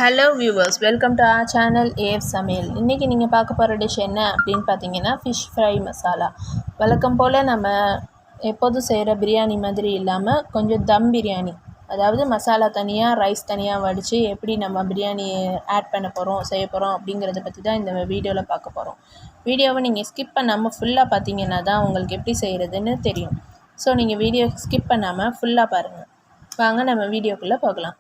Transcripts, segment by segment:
Hello viewers, welcome to our channel AF சமையல். இன்றைக்கி நீங்கள் பார்க்க போகிற டிஷ் என்ன அப்படின்னு பார்த்தீங்கன்னா ஃபிஷ் ஃப்ரை மசாலா. வழக்கம் போல் நம்ம எப்போதும் செய்கிற பிரியாணி மாதிரி இல்லாமல் கொஞ்சம் தம் பிரியாணி, அதாவது மசாலா தனியாக ரைஸ் தனியாக வடித்து எப்படி நம்ம பிரியாணி ஆட் பண்ண போகிறோம் செய்ய போகிறோம் அப்படிங்கிறத பற்றி தான் இந்த வீடியோவில் பார்க்க போகிறோம். வீடியோவை நீங்கள் ஸ்கிப் பண்ணாமல் ஃபுல்லாக பார்த்தீங்கன்னா தான் உங்களுக்கு எப்படி செய்கிறதுன்னு தெரியும். ஸோ நீங்கள் வீடியோ ஸ்கிப் பண்ணாமல் ஃபுல்லாக பாருங்கள். வாங்க நம்ம வீடியோக்குள்ளே போகலாம்.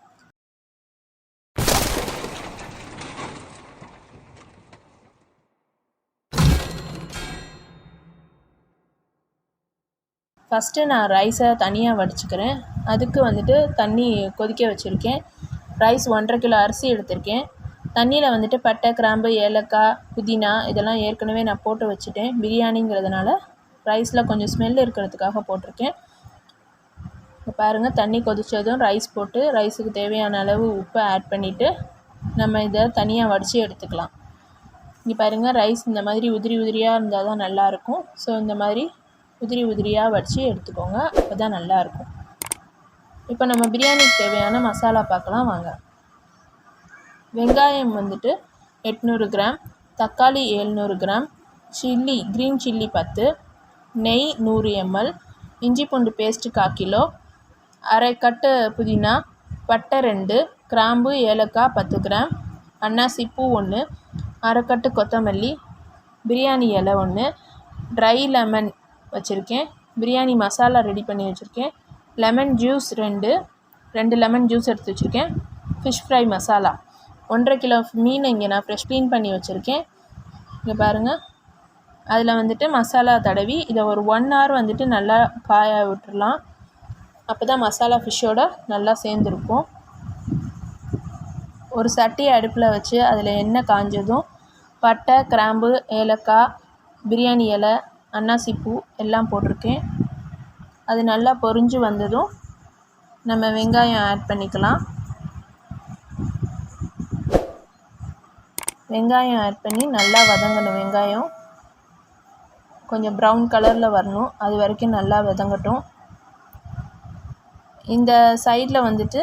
ஃபஸ்ட்டு நான் ரைஸை தனியாக வடிச்சுக்கிறேன். அதுக்கு வந்துட்டு தண்ணி கொதிக்க வச்சுருக்கேன். ரைஸ் 1.5 கிலோ அரிசி எடுத்திருக்கேன். தண்ணியில் வந்துட்டு பட்டை, கிராம்பு, ஏலக்காய், புதினா இதெல்லாம் ஏற்கனவே நான் போட்டு வச்சுட்டேன். பிரியாணிங்கிறதுனால ரைஸில் கொஞ்சம் ஸ்மெல் இருக்கிறதுக்காக போட்டிருக்கேன். இப்போ பாருங்கள், தண்ணி கொதித்ததும் ரைஸ் போட்டு ரைஸுக்கு தேவையான அளவு உப்பை ஆட் பண்ணிவிட்டு நம்ம இதை தனியாக வடித்து எடுத்துக்கலாம். இங்கே பாருங்கள், ரைஸ் இந்த மாதிரி உதிரி உதிரியாக இருந்தால் தான் நல்லாயிருக்கும். ஸோ இந்த மாதிரி உதிரி உதிரியாக வடித்து எடுத்துக்கோங்க, அப்போ தான் நல்லாயிருக்கும். இப்போ நம்ம பிரியாணிக்கு தேவையான மசாலா பார்க்கலாம் வாங்க. வெங்காயம் வந்துட்டு 800 கிராம், தக்காளி 700 கிராம், சில்லி க்ரீன் சில்லி 10, நெய் 100 ml, இஞ்சி பூண்டு பேஸ்ட்டு 1/4 கிலோ, அரை கட்டு புதினா, பட்டை 2, கிராம்பு ஏலக்காய் 10 கிராம், அன்னாசி பூ 1, அரை கட்டு கொத்தமல்லி, பிரியாணி இலை 1, ட்ரை லெமன் வச்சுருக்கேன், பிரியாணி மசாலா ரெடி பண்ணி வச்சுருக்கேன், லெமன் ஜூஸ் 2 லெமன் ஜூஸ் எடுத்து வச்சுருக்கேன், ஃபிஷ் ஃப்ரை மசாலா 1.5 கிலோ மீன் இங்கே நான் ஃப்ரெஷ் க்ளீன் பண்ணி வச்சுருக்கேன். இங்கே பாருங்கள், அதில் வந்துட்டு மசாலா தடவி இதை ஒரு 1 hour வந்துட்டு நல்லா காய விட்டுடலாம். அப்போ தான் மசாலா ஃபிஷ்ஷோட நல்லா சேர்ந்துருக்கும். ஒரு சட்டி அடுப்பில் வச்சு அதில் எண்ணெய் காஞ்சதும் பட்டை, கிராம்பு, ஏலக்காய், பிரியாணி இலை, அன்னாசி பூ எல்லாம் போட்டிருக்கேன். அது நல்லா பொரிஞ்சு வந்ததும் நம்ம வெங்காயம் ஆட் பண்ணிக்கலாம். வெங்காயம் ஆட் பண்ணி நல்லா வதங்கணும். வெங்காயம் கொஞ்சம் ப்ரௌன் கலரில் வரணும், அது வரைக்கும் நல்லா வதங்கட்டும். இந்த சைடில் வந்துட்டு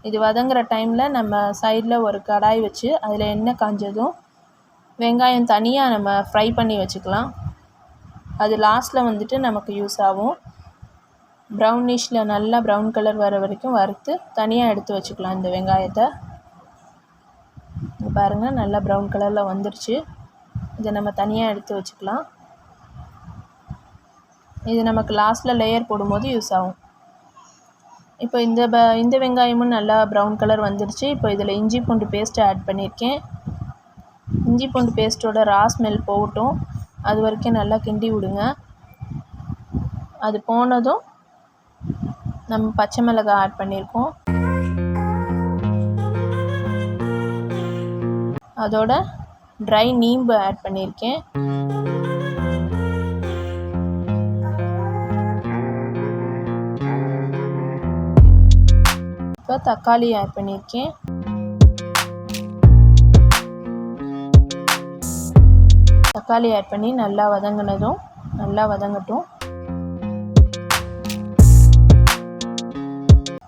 இது வதங்குற டைமில் நம்ம சைடில் ஒரு கடாய் வச்சு அதில் எண்ணெய் காஞ்சதும் வெங்காயம் தனியாக நம்ம ஃப்ரை பண்ணி வச்சுக்கலாம். அது லாஸ்ட்டில் வந்துட்டு நமக்கு யூஸ் ஆகும். ப்ரௌனிஷில் நல்லா ப்ரௌன் கலர் வர வரைக்கும் வறுத்து தனியாக எடுத்து வச்சுக்கலாம். இந்த வெங்காயத்தை இங்கே பாருங்கள், நல்லா ப்ரௌன் கலரில் வந்துருச்சு. இதை நம்ம தனியாக எடுத்து வச்சுக்கலாம். இது நமக்கு லாஸ்ட்டில் லேயர் போடும்போது யூஸ் ஆகும். இப்போ இந்த வெங்காயமும் நல்லா ப்ரௌன் கலர் வந்துருச்சு. இப்போ இதில் இஞ்சி பூண்டு பேஸ்ட்டு ஆட் பண்ணியிருக்கேன். இஞ்சி பூண்டு பேஸ்ட்டோட ரா ஸ்மெல் போகட்டும், அது வரைக்கும் நல்லா கிண்டி விடுங்க. அது போனதும் நம்ம பச்சை மிளகாய் ஆட் பண்ணியிருக்கோம். அதோட ட்ரை நீம்பு ஆட் பண்ணியிருக்கேன். இப்போ தக்காளி ஆட் பண்ணியிருக்கேன். தக்காளி ஆட் பண்ணி நல்லா வதங்கினதும் நல்லா வதங்கட்டும்.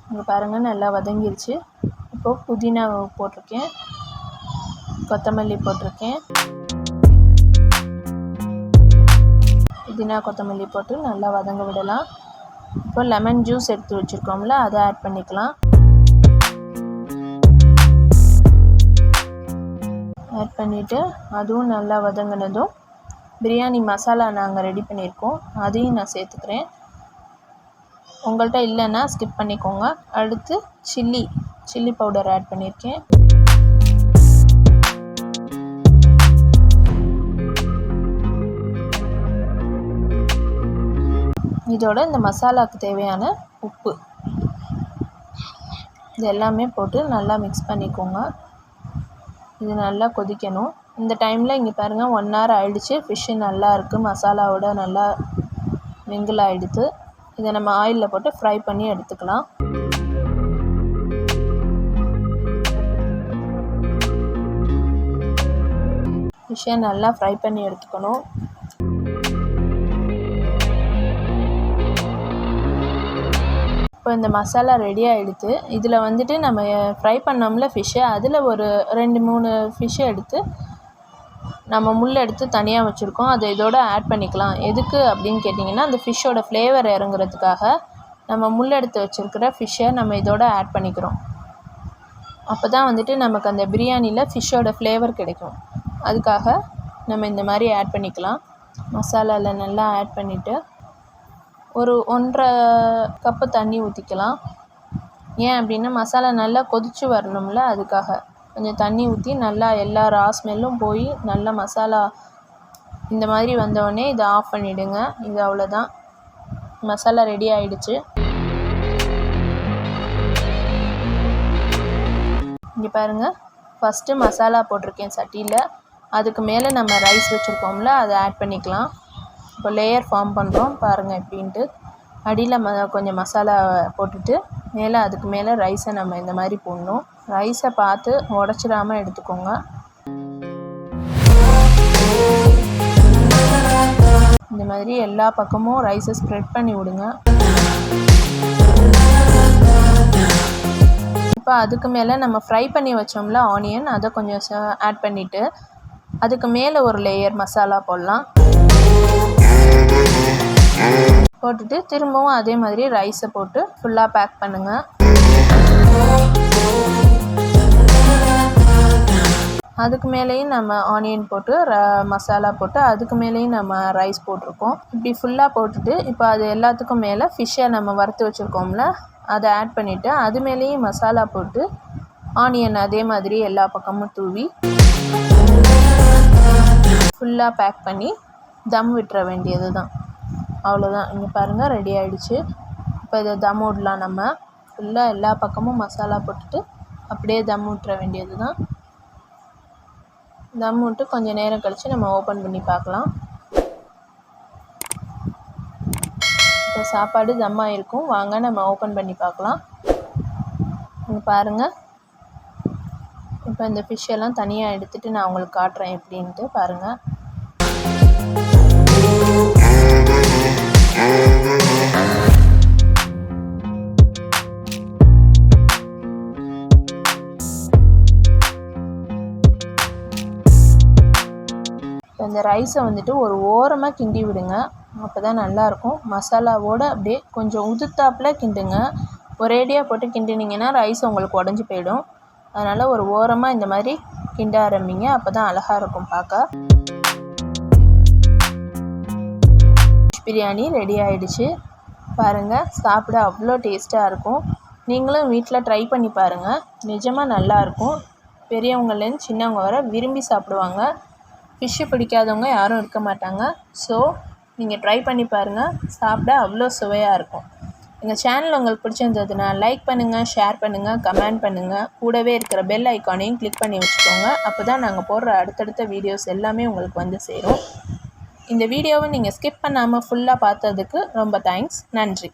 இங்கே பாருங்கள், நல்லா வதங்கிருச்சு. இப்போது புதினா போட்டிருக்கேன், கொத்தமல்லி போட்டிருக்கேன். புதினா கொத்தமல்லி போட்டு நல்லா வதங்க விடலாம். இப்போ லெமன் ஜூஸ் எடுத்து வச்சுருக்கோம்ல, அதை ஆட் பண்ணிக்கலாம். ஆட் பண்ணிவிட்டு அதுவும் நல்லா வதங்கினதும் பிரியாணி மசாலா நாங்கள் ரெடி பண்ணியிருக்கோம், அதையும் நான் சேர்த்துக்கிறேன். உங்கள்கிட்ட இல்லைன்னா ஸ்கிப் பண்ணிக்கோங்க. அடுத்து சில்லி பவுடர் ஆட் பண்ணியிருக்கேன். இதோட இந்த மசாலாவுக்கு தேவையான உப்பு இது எல்லாமே போட்டு நல்லா மிக்ஸ் பண்ணிக்கோங்க. இது நல்லா கொதிக்கணும். இந்த டைமில் இங்கே பாருங்கள், 1 hour ஆகிடுச்சு. ஃபிஷ்ஷு நல்லா இருக்குது, மசாலாவோட நல்லா மிங்கிள் ஆகிடுது. இதை நம்ம ஆயிலில் போட்டு ஃப்ரை பண்ணி எடுத்துக்கலாம். ஃபிஷ்ஷை நல்லா ஃப்ரை பண்ணி எடுத்துக்கணும். இப்போ இந்த மசாலா ரெடி ஆகிடுது. இதில் வந்துட்டு நம்ம ஃப்ரை பண்ணோம்ல ஃபிஷ்ஷு, அதில் ஒரு 2-3 ஃபிஷ்ஷை எடுத்து நம்ம முள் எடுத்து தனியாக வச்சுருக்கோம். அதை இதோட ஆட் பண்ணிக்கலாம். எதுக்கு அப்படின்னு கேட்டிங்கன்னா, அந்த ஃபிஷ்ஷோட ஃப்ளேவர் இறங்குறதுக்காக நம்ம முள் எடுத்து வச்சுருக்கிற ஃபிஷ்ஷை நம்ம இதோட ஆட் பண்ணிக்கிறோம். அப்போ தான் வந்துட்டு நமக்கு அந்த பிரியாணியில் ஃபிஷ்ஷோட ஃப்ளேவர் கிடைக்கும். அதுக்காக நம்ம இந்த மாதிரி ஆட் பண்ணிக்கலாம். மசாலாவில் நல்லா ஆட் பண்ணிவிட்டு ஒரு 1.5 கப்பு தண்ணி ஊற்றிக்கலாம். ஏன் அப்படின்னா மசாலா நல்லா கொதித்து வரணும்ல, அதுக்காக கொஞ்சம் தண்ணி ஊற்றி நல்லா எல்லா ரா ஸ்மெல்லும் போய் நல்லா மசாலா இந்த மாதிரி வந்தோடனே இதை ஆஃப் பண்ணிவிடுங்க. இது அவ்வளோதான், மசாலா ரெடி ஆகிடுச்சு. இங்கே பாருங்கள், ஃபஸ்ட்டு மசாலா போட்டிருக்கேன் சட்டியில். அதுக்கு மேலே நம்ம ரைஸ் வச்சுருக்கோம்ல, அதை ஆட் பண்ணிக்கலாம். இப்போ லேயர் ஃபார்ம் பண்ணுறோம் பாருங்கள் எப்படின்ட்டு. அடியில் கொஞ்சம் மசாலா போட்டுட்டு மேலே அதுக்கு மேலே ரைஸை நம்ம இந்த மாதிரி போடணும். ரைஸை பார்த்து உடச்சிடாமல் எடுத்துக்கோங்க. இந்த மாதிரி எல்லா பக்கமும் ரைஸை ஸ்ப்ரெட் பண்ணி விடுங்க. இப்போ அதுக்கு மேலே நம்ம ஃப்ரை பண்ணி வச்சோம்ல ஆனியன், அதை கொஞ்சம் ஆட் பண்ணிவிட்டு அதுக்கு மேலே ஒரு லேயர் மசாலா போடலாம். போட்டுட்டு திரும்பவும் அதே மாதிரி ரைஸை போட்டு ஃபுல்லாக பேக் பண்ணுங்கள். அதுக்கு மேலேயும் நம்ம ஆனியன் போட்டு மசாலா போட்டு அதுக்கு மேலேயும் நம்ம ரைஸ் போட்டிருக்கோம். இப்படி ஃபுல்லாக போட்டுட்டு இப்போ அது எல்லாத்துக்கும் மேலே ஃபிஷ்ஷை நம்ம வறுத்து வச்சுருக்கோம்ல, அதை ஆட் பண்ணிவிட்டு அது மேலேயும் மசாலா போட்டு ஆனியன் அதே மாதிரி எல்லா பக்கமும் தூவி ஃபுல்லாக பேக் பண்ணி தம் விட்டுற வேண்டியது தான். அவ்வளோதான். இங்கே பாருங்கள், ரெடி ஆகிடுச்சு. இப்போ இதை தம் விடலாம். நம்ம ஃபுல்லாக எல்லா பக்கமும் மசாலா போட்டுட்டு அப்படியே தம் விட்டுற வேண்டியது தான். தம் விட்டு கொஞ்சம் நேரம் கழித்து நம்ம ஓப்பன் பண்ணி பார்க்கலாம். இப்போ சாப்பாடு தம் ஆகிருக்கும். வாங்க நம்ம ஓப்பன் பண்ணி பார்க்கலாம். இங்கே பாருங்கள், இப்போ இந்த ஃபிஷ்ஷெல்லாம் தனியாக எடுத்துகிட்டு நான் உங்களுக்கு காட்டுறேன் எப்படின்ட்டு. பாருங்கள், இந்த ரைஸை வந்துட்டு ஒரு ஓரமாக கிண்டி விடுங்க. அப்போ தான் நல்லாயிருக்கும். மசாலாவோடு அப்படியே கொஞ்சம் உதுத்தாப்பில் கிண்டுங்க. ஒரேடியாக போட்டு கிண்டினீங்கன்னா ரைஸ் உங்களுக்கு உடஞ்சி போயிடும். அதனால் ஒரு ஓரமாக இந்த மாதிரி கிண்ட ஆரம்பிங்க. அப்போ தான் அழகாக இருக்கும் பார்க்க. பிரியாணி ரெடி ஆகிடுச்சு. பாருங்கள், சாப்பிட அவ்வளோ டேஸ்ட்டாக இருக்கும். நீங்களும் வீட்டில் ட்ரை பண்ணி பாருங்கள். நிஜமாக நல்லாயிருக்கும். பெரியவங்கலேருந்து சின்னவங்க வர விரும்பி சாப்பிடுவாங்க. ஃபிஷ்ஷு பிடிக்காதவங்க யாரும் இருக்க மாட்டாங்க. ஸோ நீங்கள் ட்ரை பண்ணி பாருங்கள். சாப்பிட அவ்வளோ சுவையாக இருக்கும். எங்கள் சேனல் உங்களுக்கு பிடிச்சிருந்ததுன்னா லைக் பண்ணுங்கள், ஷேர் பண்ணுங்கள், கமெண்ட் பண்ணுங்கள். கூடவே இருக்கிற பெல் ஐக்கானையும் கிளிக் பண்ணி வச்சுக்கோங்க. அப்போ தான் நாங்கள் போடுற அடுத்தடுத்த வீடியோஸ் எல்லாமே உங்களுக்கு வந்து சேரும். இந்த வீடியோவை நீங்கள் ஸ்கிப் பண்ணாமல் ஃபுல்லாக பார்த்ததுக்கு ரொம்ப தேங்க்ஸ். நன்றி.